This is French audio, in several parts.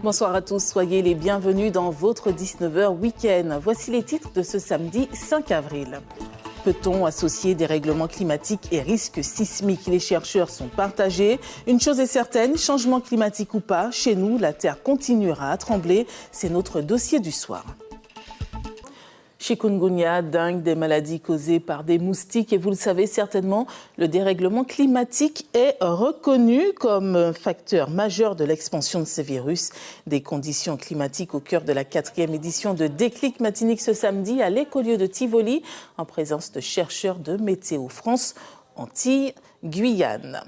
Bonsoir à tous, soyez les bienvenus dans votre 19h week-end. Voici les titres de ce samedi 5 avril. Peut-on associer dérèglement climatique et risques sismiques? Les chercheurs sont partagés. Une chose est certaine, changement climatique ou pas, chez nous, la Terre continuera à trembler. C'est notre dossier du soir. Chikungunya, dengue, des maladies causées par des moustiques. Et vous le savez certainement, le dérèglement climatique est reconnu comme facteur majeur de l'expansion de ces virus. Des conditions climatiques au cœur de la 4e édition de Déclic Matinique ce samedi à l'écolieu de Tivoli, en présence de chercheurs de Météo France, Antilles, Guyane.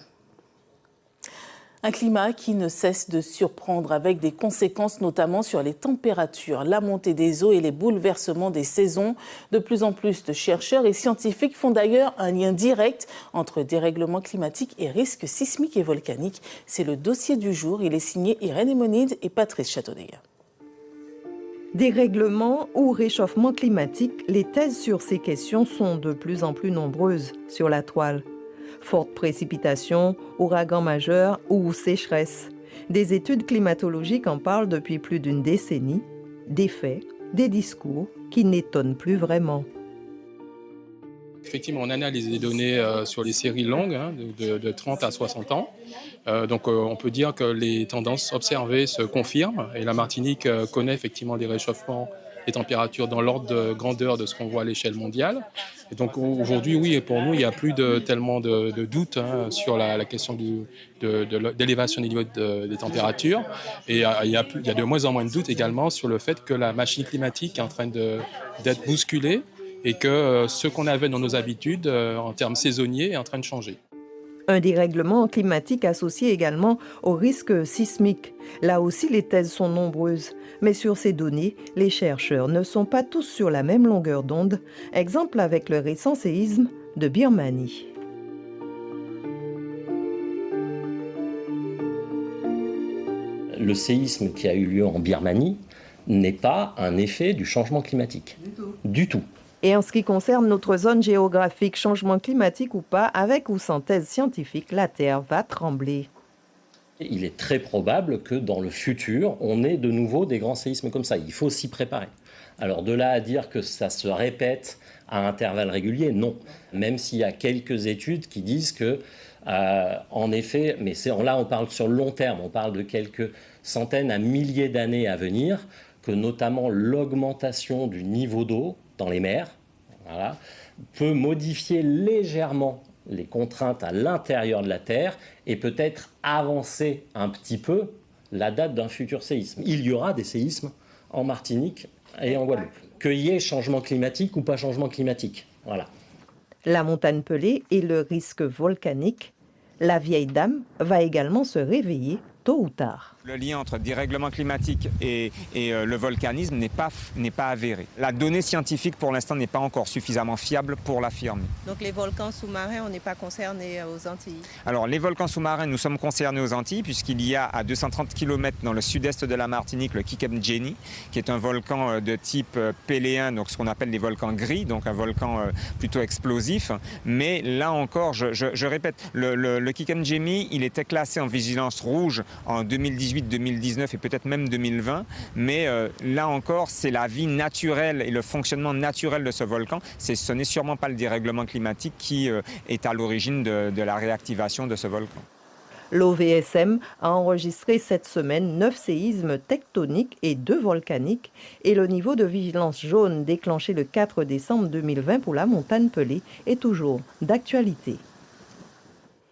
Un climat qui ne cesse de surprendre avec des conséquences notamment sur les températures, la montée des eaux et les bouleversements des saisons. De plus en plus de chercheurs et scientifiques font d'ailleurs un lien direct entre dérèglement climatique et risques sismiques et volcaniques. C'est le dossier du jour. Il est signé Irène Emonide et Patrice Châteaudet. Dérèglement ou réchauffement climatique, les thèses sur ces questions sont de plus en plus nombreuses sur la toile. Fortes précipitations, ouragans majeurs ou sécheresse. Des études climatologiques en parlent depuis plus d'une décennie. Des faits, des discours qui n'étonnent plus vraiment. Effectivement, on analyse les données sur les séries longues, de 30 à 60 ans. Donc on peut dire que les tendances observées se confirment et la Martinique connaît effectivement des réchauffements des températures dans l'ordre de grandeur de ce qu'on voit à l'échelle mondiale. Et donc aujourd'hui, oui, et pour nous, il n'y a plus tellement de doutes sur la question d'élévation des niveaux des températures. Et il y a de moins en moins de doutes également sur le fait que la machine climatique est en train d'être bousculée et que ce qu'on avait dans nos habitudes en termes saisonniers est en train de changer. Un dérèglement climatique associé également au risque sismique. Là aussi, les thèses sont nombreuses. Mais sur ces données, les chercheurs ne sont pas tous sur la même longueur d'onde. Exemple avec le récent séisme de Birmanie. Le séisme qui a eu lieu en Birmanie n'est pas un effet du changement climatique. Du tout. Et en ce qui concerne notre zone géographique, changement climatique ou pas, avec ou sans thèse scientifique, la Terre va trembler. Il est très probable que dans le futur, on ait de nouveau des grands séismes comme ça. Il faut s'y préparer. Alors de là à dire que ça se répète à intervalles réguliers, non. Même s'il y a quelques études qui disent que, en effet, mais là on parle sur le long terme, on parle de quelques centaines à milliers d'années à venir, que notamment l'augmentation du niveau d'eau dans les mers, peut modifier légèrement les contraintes à l'intérieur de la Terre et peut-être avancer un petit peu la date d'un futur séisme. Il y aura des séismes en Martinique et en Guadeloupe. Qu'il y ait changement climatique ou pas changement climatique. Voilà. La montagne pelée et le risque volcanique. La vieille dame va également se réveiller tôt ou tard. Le lien entre dérèglement climatique et le volcanisme n'est pas avéré. La donnée scientifique pour l'instant n'est pas encore suffisamment fiable pour l'affirmer. Donc les volcans sous-marins, on n'est pas concerné aux Antilles? Alors les volcans sous-marins, nous sommes concernés aux Antilles puisqu'il y a à 230 km dans le sud-est de la Martinique le Kikemdjéni, qui est un volcan de type péléen, donc ce qu'on appelle les volcans gris, donc un volcan plutôt explosif. Mais là encore, je répète, le Kikemdjéni, il était classé en vigilance rouge en 2018-2019 et peut-être même 2020, mais là encore, c'est la vie naturelle et le fonctionnement naturel de ce volcan. Ce n'est sûrement pas le dérèglement climatique qui est à l'origine de la réactivation de ce volcan. L'OVSM a enregistré cette semaine 9 séismes tectoniques et 2 volcaniques et le niveau de vigilance jaune déclenché le 4 décembre 2020 pour la montagne pelée est toujours d'actualité.